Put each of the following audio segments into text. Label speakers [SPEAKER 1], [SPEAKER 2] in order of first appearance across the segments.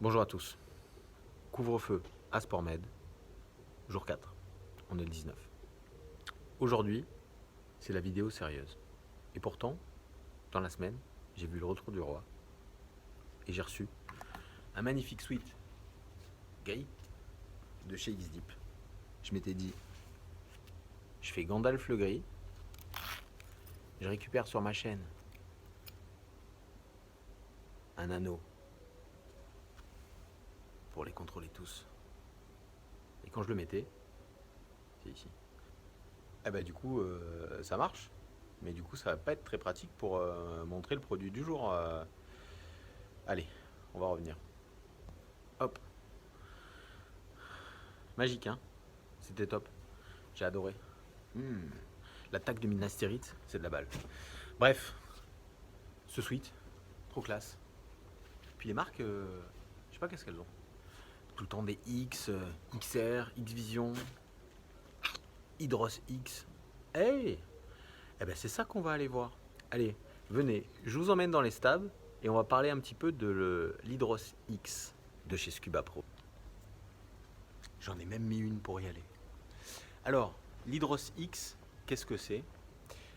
[SPEAKER 1] Bonjour à tous. Couvre-feu à Sportmed, jour 4. On est le 19. Aujourd'hui, c'est la vidéo sérieuse. Et pourtant, dans la semaine, j'ai vu le retour du roi. Et j'ai reçu un magnifique suite gris de chez X-Deep. Je m'étais dit, je fais Gandalf le gris. Je récupère sur ma chaîne un anneau pour les contrôler tous. Et quand je le mettais, c'est ici. Eh ben du coup, ça marche. Mais du coup, ça va pas être très pratique pour montrer le produit du jour. Allez, on va revenir. Hop. Magique, hein. C'était top. J'ai adoré. L'attaque de Minas Tirith, c'est de la balle. Bref, ce suite, trop classe. Puis les marques, je sais pas qu'est-ce qu'elles ont. Tout le temps des X, XR, X-Vision, Hydros X. Hey! Eh ben c'est ça qu'on va aller voir. Allez, venez, je vous emmène dans les stabs et on va parler un petit peu de l'Hydros X de chez Scuba Pro. J'en ai même mis une pour y aller. Alors, l'Hydros X, qu'est-ce que c'est?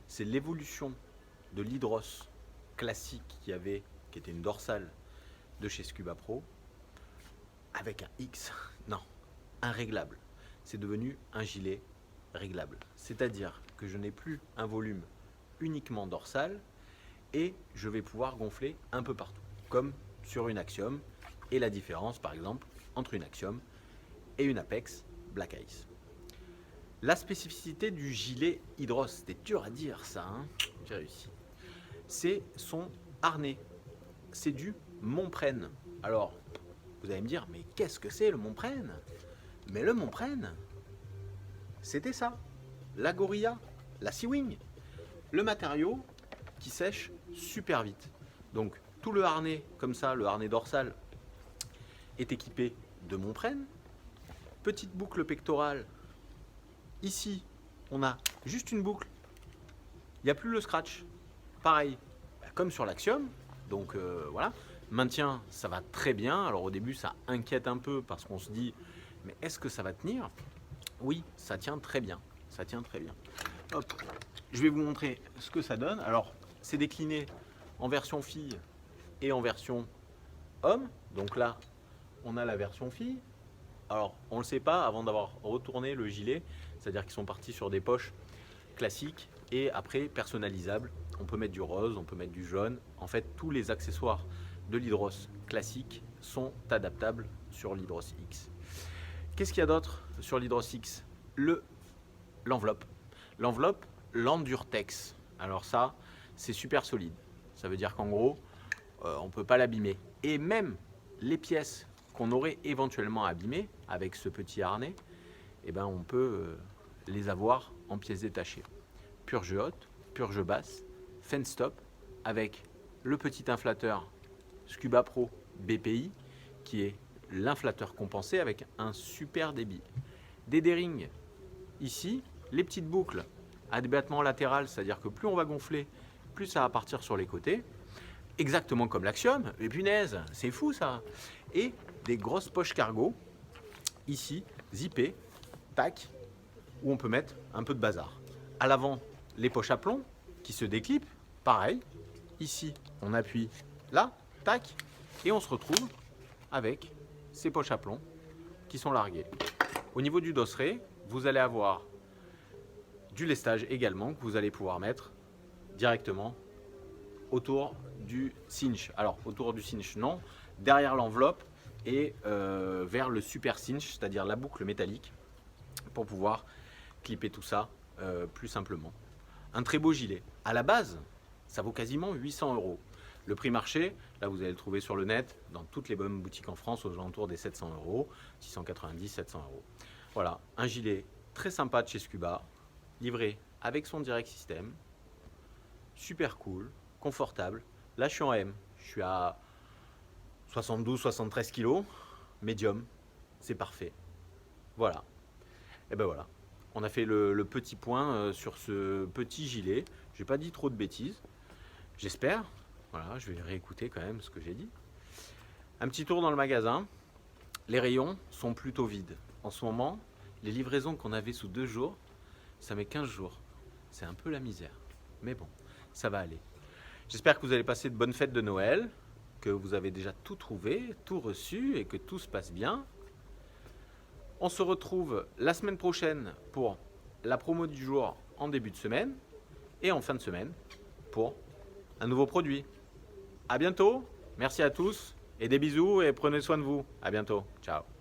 [SPEAKER 1] C'est l'évolution de l'Hydros classique qui était une dorsale de chez Scuba Pro avec un X, non, un réglable. C'est devenu un gilet réglable. C'est-à-dire que je n'ai plus un volume uniquement dorsal et je vais pouvoir gonfler un peu partout, comme sur une Axiom. Et la différence, par exemple, entre une Axiom et une Apex Black Ice. La spécificité du gilet Hydros, c'était dur à dire ça, hein, j'ai réussi. C'est son harnais. C'est du Montprene. Alors, vous allez me dire, mais qu'est-ce que c'est le Montprene? Mais le Montprene, c'était ça. La Gorilla, la Sea-Wing. Le matériau qui sèche super vite. Donc, tout le harnais, comme ça, le harnais dorsal, est équipé de Montprene. Petite boucle pectorale. Ici, on a juste une boucle. Il n'y a plus le scratch. Pareil, comme sur l'Axiom. Donc voilà. Maintien, ça va très bien. Alors au début, ça inquiète un peu parce qu'on se dit, mais est-ce que ça va tenir? Oui, ça tient très bien. Ça tient très bien. Hop, je vais vous montrer ce que ça donne. Alors, c'est décliné en version fille et en version homme. Donc là, on a la version fille. Alors, on ne le sait pas avant d'avoir retourné le gilet, c'est-à-dire qu'ils sont partis sur des poches classiques et après personnalisables. On peut mettre du rose, on peut mettre du jaune. En fait, tous les accessoires de l'Hydros classique sont adaptables sur l'Hydros X. Qu'est-ce qu'il y a d'autre sur l'Hydros X? L'enveloppe. L'enveloppe, l'Endurtex. Alors ça, c'est super solide. Ça veut dire qu'en gros, on ne peut pas l'abîmer. Et même les pièces qu'on aurait éventuellement abîmées avec ce petit harnais, eh ben on peut les avoir en pièces détachées. Purge haute, purge basse, fan stop avec le petit inflateur Scuba Pro BPI qui est l'inflateur compensé avec un super débit. Des D-rings ici, les petites boucles à débattement latéral, c'est-à-dire que plus on va gonfler, plus ça va partir sur les côtés. Exactement comme l'Axiom, mais punaise, c'est fou ça. Et des grosses poches cargo, ici, zippées, tac, où on peut mettre un peu de bazar. À l'avant, les poches à plomb qui se déclipent, pareil. Ici, on appuie là, tac, et on se retrouve avec ces poches à plomb qui sont larguées. Au niveau du dosseret, vous allez avoir du lestage également que vous allez pouvoir mettre directement autour du cinch. Alors, autour du cinch, non, derrière l'enveloppe et vers le super cinch, c'est-à-dire la boucle métallique, pour pouvoir clipper tout ça plus simplement. Un très beau gilet. À la base, ça vaut quasiment 800 €. Le prix marché, là vous allez le trouver sur le net, dans toutes les bonnes boutiques en France, aux alentours des 700 €, 690, 700 €. Voilà, un gilet très sympa de chez Scuba, livré avec son direct system, super cool, confortable. Là je suis en M, je suis à 72-73 kg, médium, c'est parfait. Voilà, et ben voilà, on a fait le petit point sur ce petit gilet. J'ai pas dit trop de bêtises, j'espère. Voilà, je vais réécouter quand même ce que j'ai dit. Un petit tour dans le magasin. Les rayons sont plutôt vides. En ce moment, les livraisons qu'on avait sous 2 jours, ça met 15 jours. C'est un peu la misère. Mais bon, ça va aller. J'espère que vous allez passer de bonnes fêtes de Noël, que vous avez déjà tout trouvé, tout reçu et que tout se passe bien. On se retrouve la semaine prochaine pour la promo du jour en début de semaine et en fin de semaine pour un nouveau produit. À bientôt, merci à tous et des bisous et prenez soin de vous. À bientôt, ciao.